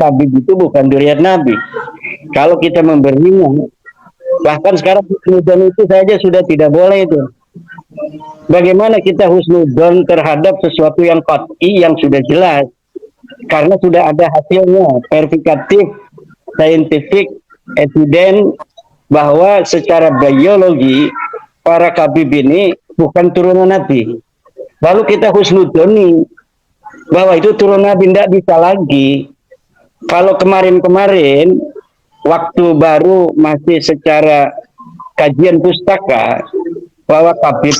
Habib itu bukan dzurriyyat Nabi. Kalau kita memberinya, bahkan sekarang husnudzon itu saja sudah tidak boleh itu. Bagaimana kita husnudzon terhadap sesuatu yang qat'i, yang sudah jelas, karena sudah ada hasilnya, verifikatif, saintifik, evidence, bahwa secara biologi para Habib ini bukan turunan Nabi. Lalu kita husnudzoni bahwa itu turun Nabi, tidak bisa lagi. Kalau kemarin-kemarin waktu baru masih secara kajian pustaka bahwa Habib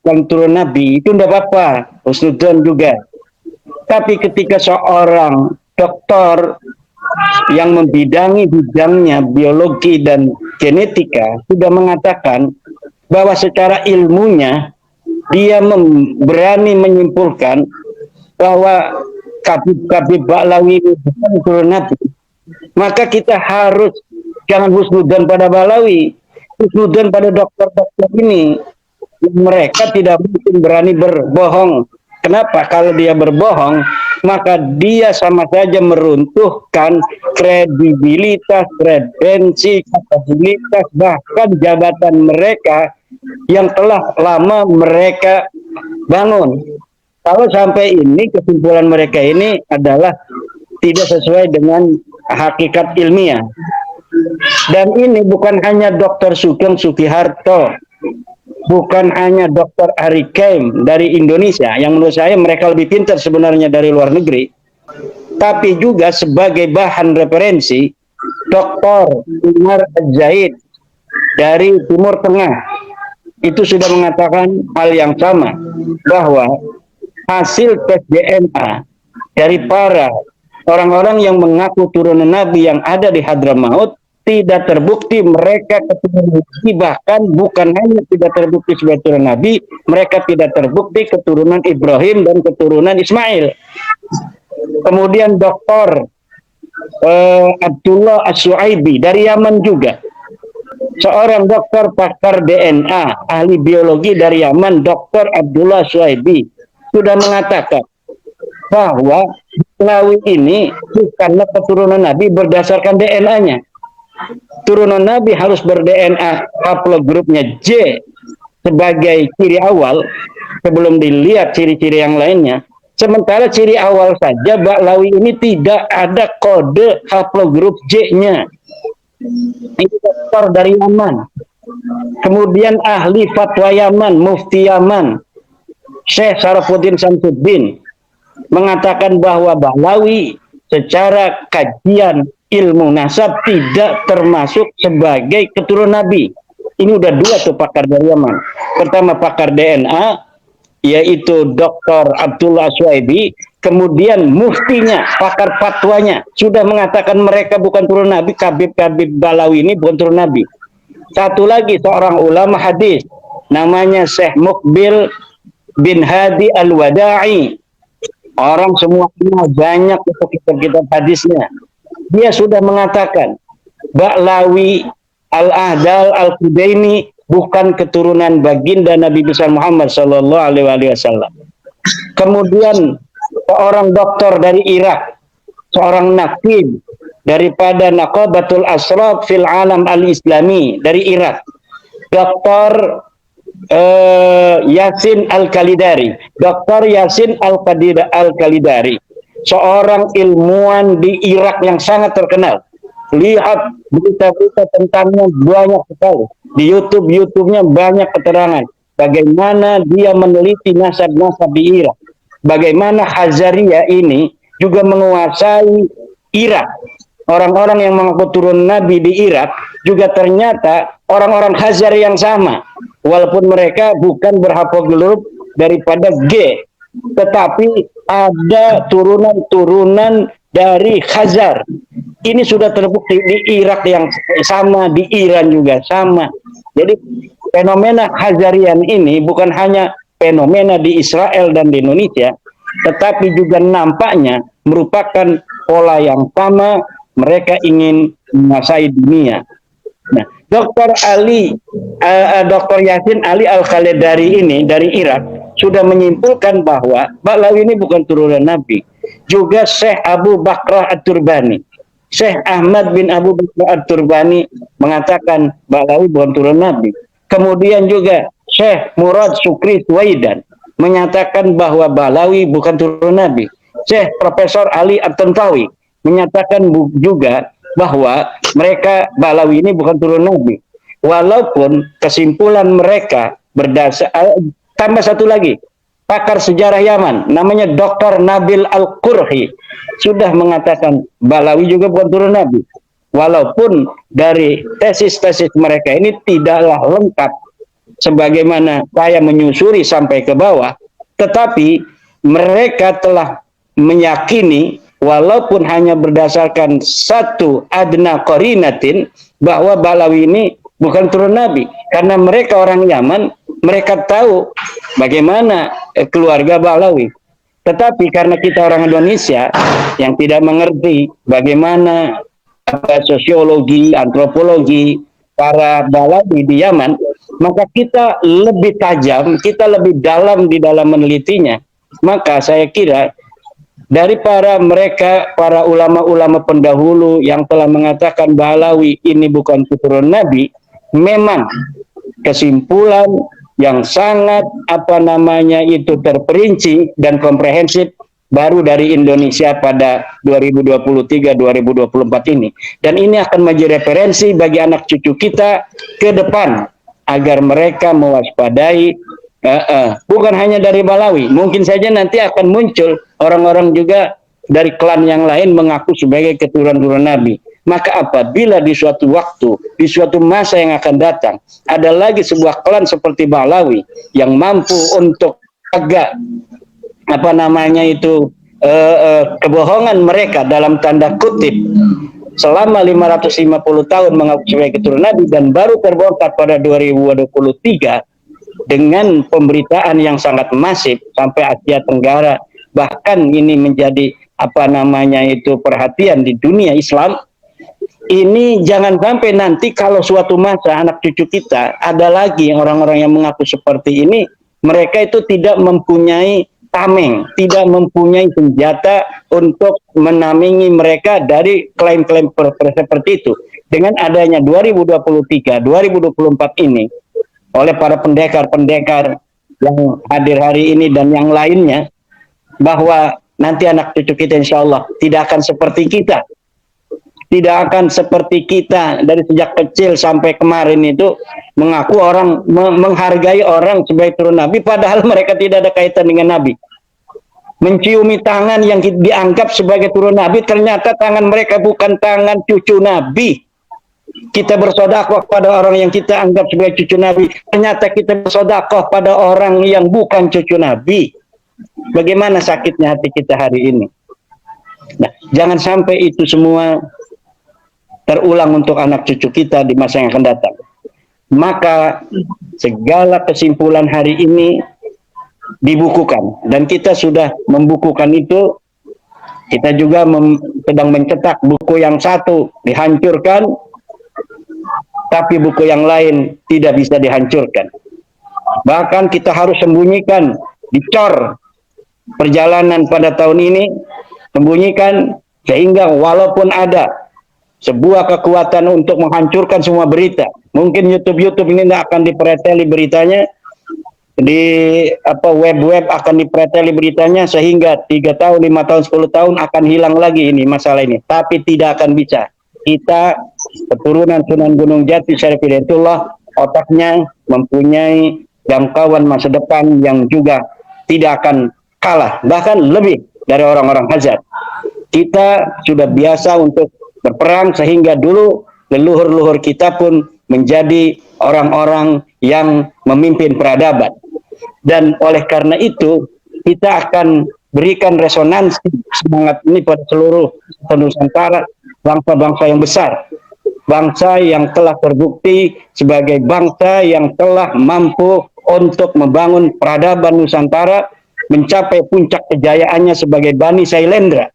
bukan turun Nabi, itu tidak apa-apa, husnudzon juga. Tapi ketika seorang dokter yang membidangi bidangnya biologi dan genetika sudah mengatakan bahwa secara ilmunya dia berani menyimpulkan bahwa Habib Ba'lawi bukan turun Nabi, maka kita harus jangan husnudzon pada Ba'lawi, husnudzon pada dokter-dokter ini. Mereka tidak mungkin berani berbohong. Kenapa? Kalau dia berbohong, maka dia sama saja meruntuhkan kredibilitas, kredensi, kapabilitas, bahkan jabatan mereka yang telah lama mereka bangun. Kalau sampai ini kesimpulan mereka ini adalah tidak sesuai dengan hakikat ilmiah. Dan ini bukan hanya Dr. Sugeng Sugiharto, bukan hanya Dr. Ari Keim dari Indonesia, yang menurut saya mereka lebih pintar sebenarnya dari luar negeri, tapi juga sebagai bahan referensi Dr. Umar Zaid dari Timur Tengah itu sudah mengatakan hal yang sama, bahwa hasil tes DNA dari para orang-orang yang mengaku turunan Nabi yang ada di Hadramaut tidak terbukti mereka keturunan Nabi, bahkan bukan hanya tidak terbukti sebagai turunan Nabi, mereka tidak terbukti keturunan Ibrahim dan keturunan Ismail. Kemudian Dr. Abdullah As-Suaibi dari Yaman juga, seorang dokter pakar DNA, ahli biologi dari Yaman, Dr. Abdullah As-Suaibi sudah mengatakan bahwa Ba'lawi ini bukanlah keturunan Nabi berdasarkan DNA-nya. Turunan Nabi harus ber-DNA haplogrupnya J sebagai ciri awal sebelum dilihat ciri-ciri yang lainnya. Sementara ciri awal saja Ba'lawi ini tidak ada kode haplogrup J-nya. Itu dokter dari Yaman. Kemudian ahli fatwa Yaman, mufti Yaman, Syekh Sarafuddin Samsuddin mengatakan bahwa Ba'lawi secara kajian ilmu nasab tidak termasuk sebagai keturunan Nabi. Ini udah dua tuh pakar dari Yaman. Pertama pakar DNA, yaitu Dr. Abdullah Suaibi, kemudian muftinya, pakar fatwanya, sudah mengatakan mereka bukan turun Nabi, Habib Ba'lawi ini bukan turun Nabi. Satu lagi seorang ulama hadis, namanya Syekh Mukbil bin Hadi Al-Wada'i. Orang semua kenal banyak itu kitab-kitab hadisnya. Dia sudah mengatakan Ba'lawi Al-Ahdal Al-Qudaini bukan keturunan baginda Nabi besar Muhammad Sallallahu Alaihi Wasallam. Kemudian seorang dokter dari Irak, seorang nakib daripada Naqabatul Asraf fil Alam Al-Islami dari Irak, Dr. Yasin Al-Kalidari, Dr. Yasin Al-Kalidari, seorang ilmuwan di Irak yang sangat terkenal. Lihat berita-berita tentangnya banyak sekali. Di YouTube-nya banyak keterangan bagaimana dia meneliti nasab-nasab di Irak. Bagaimana Khazariyah ini juga menguasai Irak. Orang-orang yang mengaku turun Nabi di Irak juga ternyata orang-orang Khazari yang sama. Walaupun mereka bukan berhaplogrup daripada G, tetapi ada turunan-turunan dari Khazar. Ini sudah terbukti di Irak yang sama, di Iran juga sama. Jadi fenomena Khazarian ini bukan hanya fenomena di Israel dan di Indonesia, tetapi juga nampaknya merupakan pola yang sama, mereka ingin menguasai dunia. Nah, Dr. Yasin Ali Al-Khalidari ini dari Irak, sudah menyimpulkan bahwa Ba'lawi ini bukan turunan Nabi. Juga Syekh Abu Bakrah At-Turbani, Syekh Ahmad bin Abu Bakrah At-Turbani mengatakan Ba'lawi bukan turunan Nabi. Kemudian juga Syekh Murad Sukri Suwaidan menyatakan bahwa Ba'lawi bukan turunan Nabi. Syekh Profesor Ali At-Tantawi menyatakan juga bahwa mereka Ba'lawi ini bukan turunan Nabi. Walaupun kesimpulan mereka berdasar tambah satu lagi, pakar sejarah Yaman namanya Dr. Nabil Al-Qurhi sudah mengatakan Ba'lawi juga bukan turunan Nabi. Walaupun dari tesis-tesis mereka ini tidaklah lengkap sebagaimana saya menyusuri sampai ke bawah, tetapi mereka telah meyakini walaupun hanya berdasarkan satu adna qarinatin bahwa Ba'lawi ini bukan turunan Nabi, karena mereka orang Yaman, mereka tahu bagaimana keluarga Ba'lawi. Tetapi karena kita orang Indonesia yang tidak mengerti bagaimana sosiologi, antropologi para Ba'lawi di Yaman, maka kita lebih tajam, kita lebih dalam di dalam menelitinya. Maka saya kira dari para ulama-ulama pendahulu yang telah mengatakan Ba'lawi ini bukan keturunan Nabi, memang kesimpulan yang sangat terperinci dan komprehensif baru dari Indonesia pada 2023-2024 ini. Dan ini akan menjadi referensi bagi anak cucu kita ke depan agar mereka mewaspadai bukan hanya dari Ba'lawi, mungkin saja nanti akan muncul orang-orang juga dari klan yang lain mengaku sebagai keturunan Nabi. Maka apabila di suatu waktu, di suatu masa yang akan datang, ada lagi sebuah klan seperti Ba'lawi yang mampu untuk agak kebohongan mereka dalam tanda kutip selama 550 tahun mengaku sebagai keturunan Nabi dan baru terbongkar pada 2023 dengan pemberitaan yang sangat masif sampai Asia Tenggara, bahkan ini menjadi perhatian di dunia Islam. Ini jangan sampai nanti kalau suatu masa anak cucu kita ada lagi orang-orang yang mengaku seperti ini, mereka itu tidak mempunyai tameng, tidak mempunyai senjata untuk menamenge mereka dari klaim-klaim seperti itu. Dengan adanya 2023, 2024 ini oleh para pendekar-pendekar yang hadir hari ini dan yang lainnya, bahwa nanti anak cucu kita insya Allah tidak akan seperti kita. Tidak akan seperti kita dari sejak kecil sampai kemarin itu mengaku orang, menghargai orang sebagai turunan Nabi, padahal mereka tidak ada kaitan dengan Nabi. Menciumi tangan yang dianggap sebagai turunan Nabi, ternyata tangan mereka bukan tangan cucu Nabi. Kita bersedekah pada orang yang kita anggap sebagai cucu Nabi, ternyata kita bersedekah pada orang yang bukan cucu Nabi. Bagaimana sakitnya hati kita hari ini. Nah, jangan sampai itu semua terulang untuk anak cucu kita di masa yang akan datang. Maka segala kesimpulan hari ini dibukukan, dan kita sudah membukukan itu. Kita juga sedang mencetak buku yang satu dihancurkan, tapi buku yang lain tidak bisa dihancurkan. Bahkan kita harus sembunyikan, dicor perjalanan pada tahun ini, sembunyikan sehingga walaupun ada sebuah kekuatan untuk menghancurkan semua berita, mungkin YouTube ini akan dipreteli beritanya, di web akan dipreteli beritanya, sehingga 3 tahun, 5 tahun, 10 tahun akan hilang lagi ini masalah ini. Tapi tidak akan bisa. Kita keturunan Sunan Gunung Jati Syarif Hidayatullah, otaknya mempunyai jangkauan masa depan yang juga tidak akan kalah, bahkan lebih dari orang-orang Hazar. Kita sudah biasa untuk berperang, sehingga dulu leluhur-leluhur kita pun menjadi orang-orang yang memimpin peradaban. Dan oleh karena itu kita akan berikan resonansi semangat ini pada seluruh Nusantara, bangsa-bangsa yang besar, bangsa yang telah terbukti sebagai bangsa yang telah mampu untuk membangun peradaban Nusantara, mencapai puncak kejayaannya sebagai Bani Sailendra.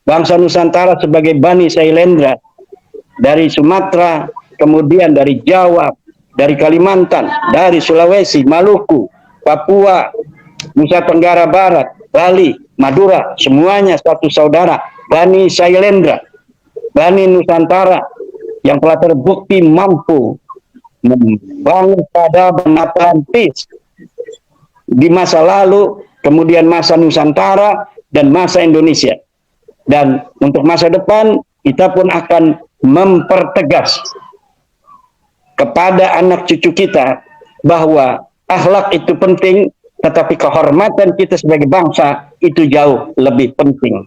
Bangsa Nusantara sebagai Bani Sailendra, dari Sumatera, kemudian dari Jawa, dari Kalimantan, dari Sulawesi, Maluku, Papua, Nusa Tenggara Barat, Bali, Madura, semuanya satu saudara. Bani Sailendra, Bani Nusantara yang telah terbukti mampu membangun peradaban Atlantis di masa lalu, kemudian masa Nusantara, dan masa Indonesia. Dan untuk masa depan, kita pun akan mempertegas kepada anak cucu kita bahwa akhlak itu penting, tetapi kehormatan kita sebagai bangsa itu jauh lebih penting.